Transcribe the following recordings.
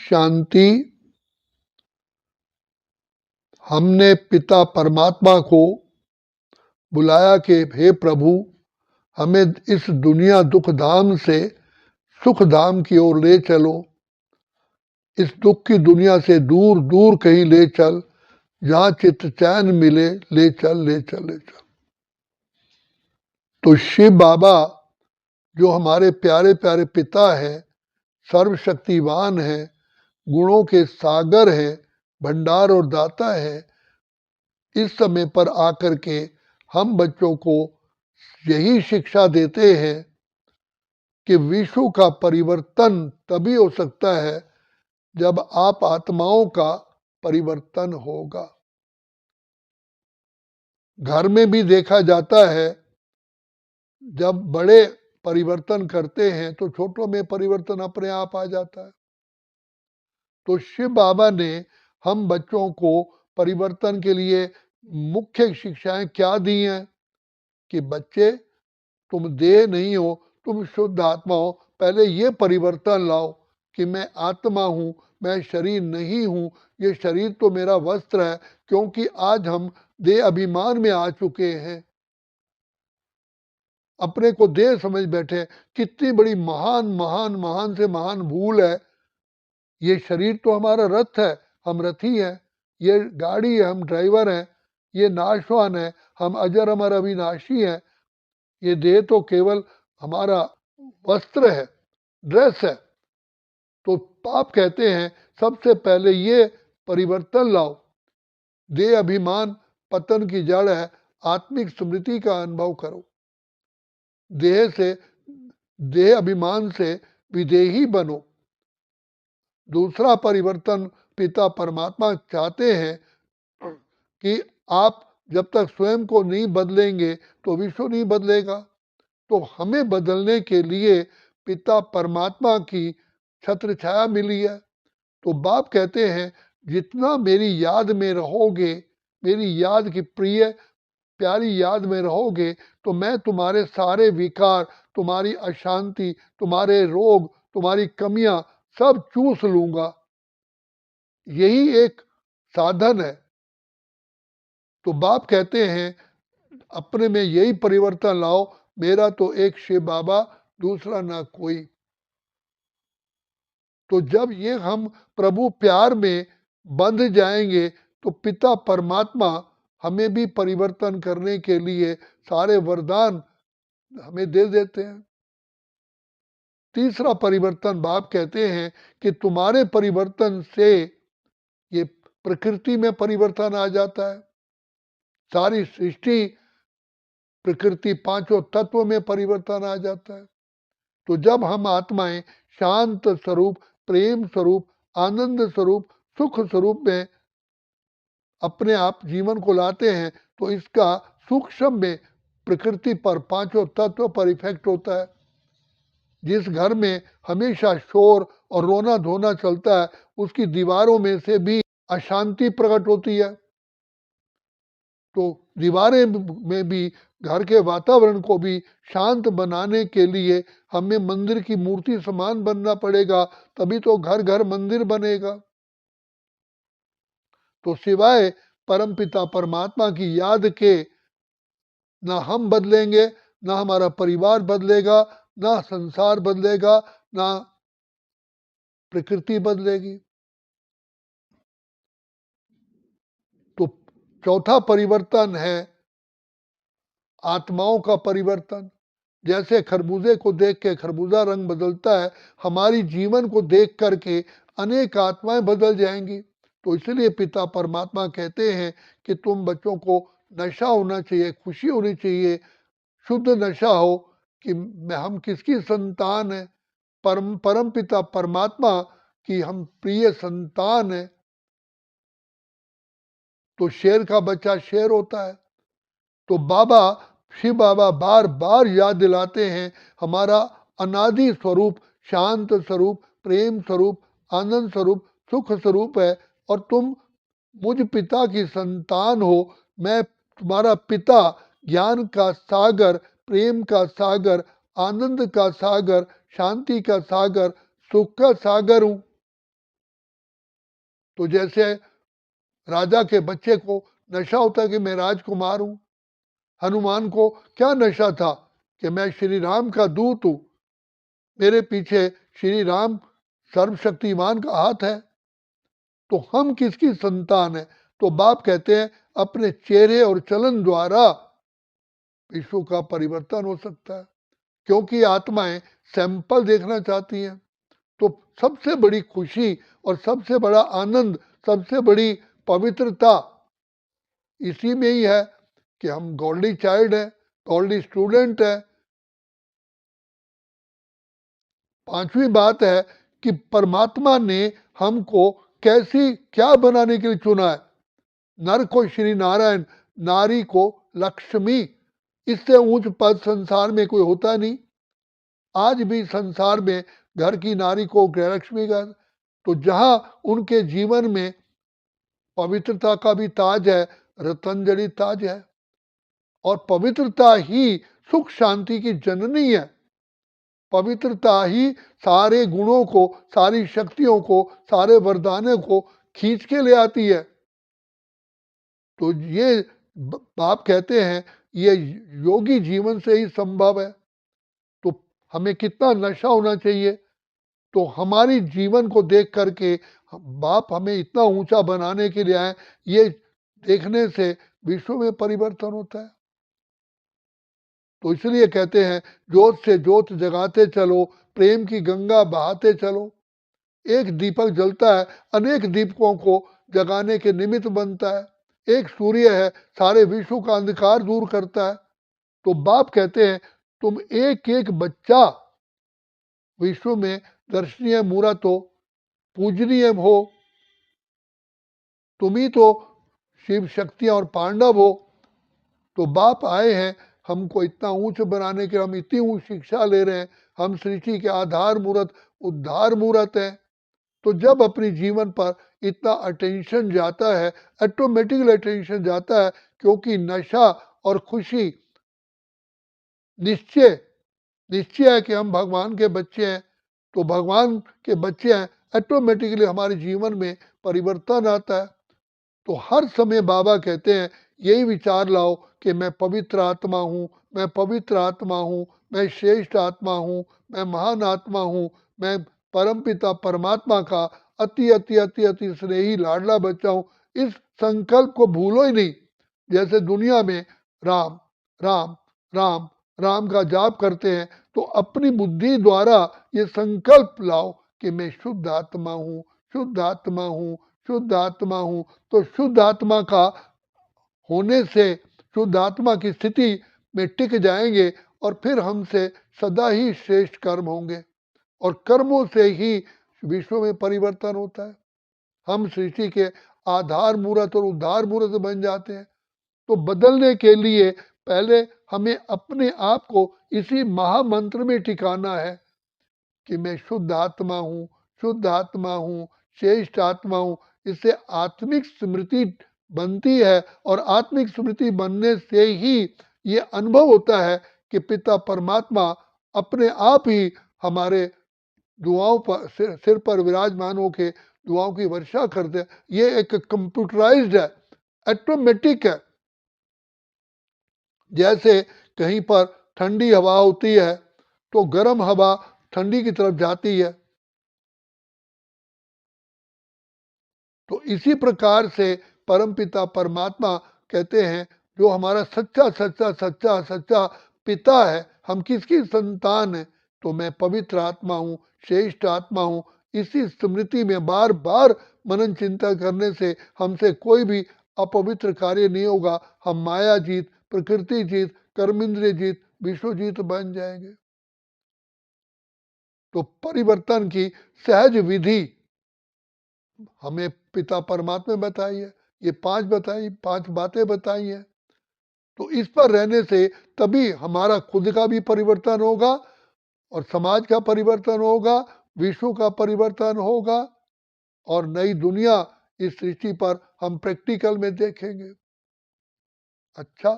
शांति। हमने पिता परमात्मा को बुलाया कि हे प्रभु, हमें इस दुनिया दुख धाम से सुख धाम की ओर ले चलो। इस दुख की दुनिया से दूर दूर कहीं ले चल, जहां चित्त चैन मिले, ले चल ले चल ले चल। तो शिव बाबा जो हमारे प्यारे प्यारे पिता हैं, सर्वशक्तिवान हैं, गुणों के सागर हैं, भंडार और दाता है, इस समय पर आकर के हम बच्चों को यही शिक्षा देते हैं कि विश्व का परिवर्तन तभी हो सकता है जब आप आत्माओं का परिवर्तन होगा। घर में भी देखा जाता है, जब बड़े परिवर्तन करते हैं तो छोटों में परिवर्तन अपने आप आ जाता है। तो शिव बाबा ने हम बच्चों को परिवर्तन के लिए मुख्य शिक्षाएं क्या दी हैं कि बच्चे, तुम देह नहीं हो, तुम शुद्ध आत्मा हो। पहले ये परिवर्तन लाओ कि मैं आत्मा हूं, मैं शरीर नहीं हूं। ये शरीर तो मेरा वस्त्र है, क्योंकि आज हम देह अभिमान में आ चुके हैं, अपने को देह समझ बैठे। कितनी बड़ी महान महान महान से महान भूल है। ये शरीर तो हमारा रथ है, हम रथी हैं। ये गाड़ी है, हम ड्राइवर हैं। ये नाशवान है, हम अजर अमर अविनाशी हैं। ये देह तो केवल हमारा वस्त्र है, ड्रेस है। तो पाप कहते हैं सबसे पहले ये परिवर्तन लाओ। देह अभिमान पतन की जड़ है, आत्मिक स्मृति का अनुभव करो। देह अभिमान से विदेही बनो। दूसरा परिवर्तन पिता परमात्मा चाहते हैं कि आप जब तक स्वयं को नहीं बदलेंगे तो विश्व नहीं बदलेगा। तो हमें बदलने के लिए पिता परमात्मा की छत्र छाया मिली है। तो बाप कहते हैं, जितना मेरी याद में रहोगे, मेरी याद की प्रिय प्यारी याद में रहोगे, तो मैं तुम्हारे सारे विकार, तुम्हारी अशांति, तुम्हारे रोग, तुम्हारी कमियां सब चूस लूंगा। यही एक साधन है। तो बाप कहते हैं, अपने में यही परिवर्तन लाओ। मेरा तो एक शिव बाबा, दूसरा ना कोई। तो जब ये हम प्रभु प्यार में बंध जाएंगे तो पिता परमात्मा हमें भी परिवर्तन करने के लिए सारे वरदान हमें दे देते हैं। तीसरा परिवर्तन बाप कहते हैं कि तुम्हारे परिवर्तन से ये प्रकृति में परिवर्तन आ जाता है। सारी सृष्टि, प्रकृति, पांचों तत्व में परिवर्तन आ जाता है। तो जब हम आत्माएं शांत स्वरूप, प्रेम स्वरूप, आनंद स्वरूप, सुख स्वरूप में अपने आप जीवन को लाते हैं, तो इसका सूक्ष्म में प्रकृति पर, पांचों तत्व पर इफेक्ट होता है। जिस घर में हमेशा शोर और रोना धोना चलता है, उसकी दीवारों में से भी अशांति प्रकट होती है। तो दीवारें में भी, घर के वातावरण को भी शांत बनाने के लिए हमें मंदिर की मूर्ति समान बनना पड़ेगा, तभी तो घर घर मंदिर बनेगा। तो सिवाय परमपिता परमात्मा की याद के ना हम बदलेंगे, ना हमारा परिवार बदलेगा, ना संसार बदलेगा, ना प्रकृति बदलेगी। तो चौथा परिवर्तन है आत्माओं का परिवर्तन। जैसे खरबूजे को देख के खरबूजा रंग बदलता है, हमारी जीवन को देख करके अनेक आत्माएं बदल जाएंगी। तो इसलिए पिता परमात्मा कहते हैं कि तुम बच्चों को नशा होना चाहिए, खुशी होनी चाहिए, शुद्ध नशा हो कि हम किसकी संतान है, परम पिता परमात्मा की हम प्रिय संतान है। तो शेर का बच्चा शेर होता है। तो बाबा, शिव बाबा बार बार याद दिलाते हैं, हमारा अनादि स्वरूप शांत स्वरूप, प्रेम स्वरूप, आनंद स्वरूप, सुख स्वरूप है, और तुम मुझ पिता की संतान हो। मैं तुम्हारा पिता, ज्ञान का सागर, प्रेम का सागर, आनंद का सागर, शांति का सागर, सुख का सागर हूं। तो जैसे राजा के बच्चे को नशा होता है कि मैं राजकुमार हूं, हनुमान को क्या नशा था कि मैं श्री राम का दूत हूं, मेरे पीछे श्री राम सर्वशक्तिमान का हाथ है। तो हम किसकी संतान है? तो बाप कहते हैं अपने चेहरे और चलन द्वारा विश्व का परिवर्तन हो सकता है, क्योंकि आत्माएं सैंपल देखना चाहती हैं। तो सबसे बड़ी खुशी और सबसे बड़ा आनंद, सबसे बड़ी पवित्रता इसी में ही है कि हम गॉडली चाइल्ड है, गॉडली स्टूडेंट है। पांचवी बात है कि परमात्मा ने हमको कैसी क्या बनाने के लिए चुना है। नर को श्री नारायण, नारी को लक्ष्मी। इससे ऊंच पद संसार में कोई होता नहीं। आज भी संसार में घर की नारी को गृहलक्ष्मी का, तो जहां उनके जीवन में पवित्रता का भी ताज है, रतंजलि ताज है। और पवित्रता ही सुख शांति की जननी है। पवित्रता ही सारे गुणों को, सारी शक्तियों को, सारे वरदानों को खींच के ले आती है। तो ये बाप कहते हैं ये योगी जीवन से ही संभव है। तो हमें कितना नशा होना चाहिए। तो हमारी जीवन को देख करके बाप हमें इतना ऊंचा बनाने के लिए आए, ये देखने से विश्व में परिवर्तन होता है। तो इसलिए कहते हैं जोत से जोत जगाते चलो, प्रेम की गंगा बहाते चलो। एक दीपक जलता है, अनेक दीपकों को जगाने के निमित्त बनता है। एक सूर्य है, सारे विश्व का अंधकार दूर करता है। तो बाप कहते हैं तुम एक एक बच्चा विश्व में दर्शनीय मूर्त हो, पूजनीय हो। तुम ही तो शिव शक्तियां और पांडव हो। तो बाप आए हैं हमको इतना ऊंच बनाने के, हम इतनी ऊंच शिक्षा ले रहे हैं। हम सृष्टि के आधार मूर्त, उद्धार मूर्त है। तो जब अपने जीवन पर इतना अटेंशन जाता है, ऑटोमेटिकली अटेंशन जाता है, क्योंकि नशा और खुशी निश्चय निश्चय है कि हम भगवान के बच्चे हैं। तो भगवान के बच्चे हैं, ऑटोमेटिकली हमारे जीवन में परिवर्तन आता है। तो हर समय बाबा कहते हैं यही विचार लाओ कि मैं पवित्र आत्मा हूँ, मैं पवित्र आत्मा हूँ, मैं श्रेष्ठ आत्मा हूँ, मैं महान आत्मा हूँ, मैं परमपिता परमात्मा का अति अति अति अति स्नेही लाडला बच्चा हूँ। इस संकल्प को भूलो ही नहीं। जैसे दुनिया में राम राम राम राम का जाप करते हैं, तो अपनी बुद्धि द्वारा ये संकल्प लाओ कि मैं शुद्ध आत्मा हूँ, शुद्ध आत्मा हूँ, शुद्ध आत्मा हूं। तो शुद्ध आत्मा का होने से शुद्ध आत्मा की स्थिति में टिक जाएंगे, और फिर हमसे सदा ही श्रेष्ठ कर्म होंगे, और कर्मों से ही विश्व में परिवर्तन होता है। हम सृष्टि के आधार मूर्त और उद्धार मूर्त बन जाते हैं। तो बदलने के लिए पहले हमें अपने आप को इसी महामंत्र में टिकाना है कि मैं शुद्ध आत्मा हूँ, शुद्ध आत्मा हूँ, श्रेष्ठ आत्मा हूँ। इससे आत्मिक स्मृति बनती है, और आत्मिक स्मृति बनने से ही ये अनुभव होता है कि पिता परमात्मा अपने आप ही हमारे दुआओं पर सिर पर विराजमान होकर दुआओं की वर्षा करते हैं। ये एक कंप्यूटराइज्ड है, ऑटोमेटिक है। जैसे कहीं पर ठंडी हवा होती है तो गर्म हवा ठंडी की तरफ जाती है। तो इसी प्रकार से परमपिता परमात्मा कहते हैं जो हमारा सच्चा सच्चा सच्चा सच्चा पिता है, हम किसकी संतान है। तो मैं पवित्र आत्मा हूँ, श्रेष्ठ आत्मा हूँ। इसी स्मृति में बार बार मनन चिंतन करने से हमसे कोई भी अपवित्र कार्य नहीं होगा। हम माया जीत, प्रकृति जीत, कर्मेंद्रिय जीत, विश्व जीत बन जाएंगे। तो परिवर्तन की सहज विधि हमें पिता परमात्मा बताई है। ये पांच बातें बताई हैं। तो इस पर रहने से तभी हमारा खुद का भी परिवर्तन होगा, और समाज का परिवर्तन होगा, विश्व का परिवर्तन होगा, और नई दुनिया इस सृष्टि पर हम प्रैक्टिकल में देखेंगे। अच्छा,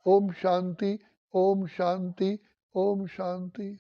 ओम शांति, ओम शांति, ओम शांति।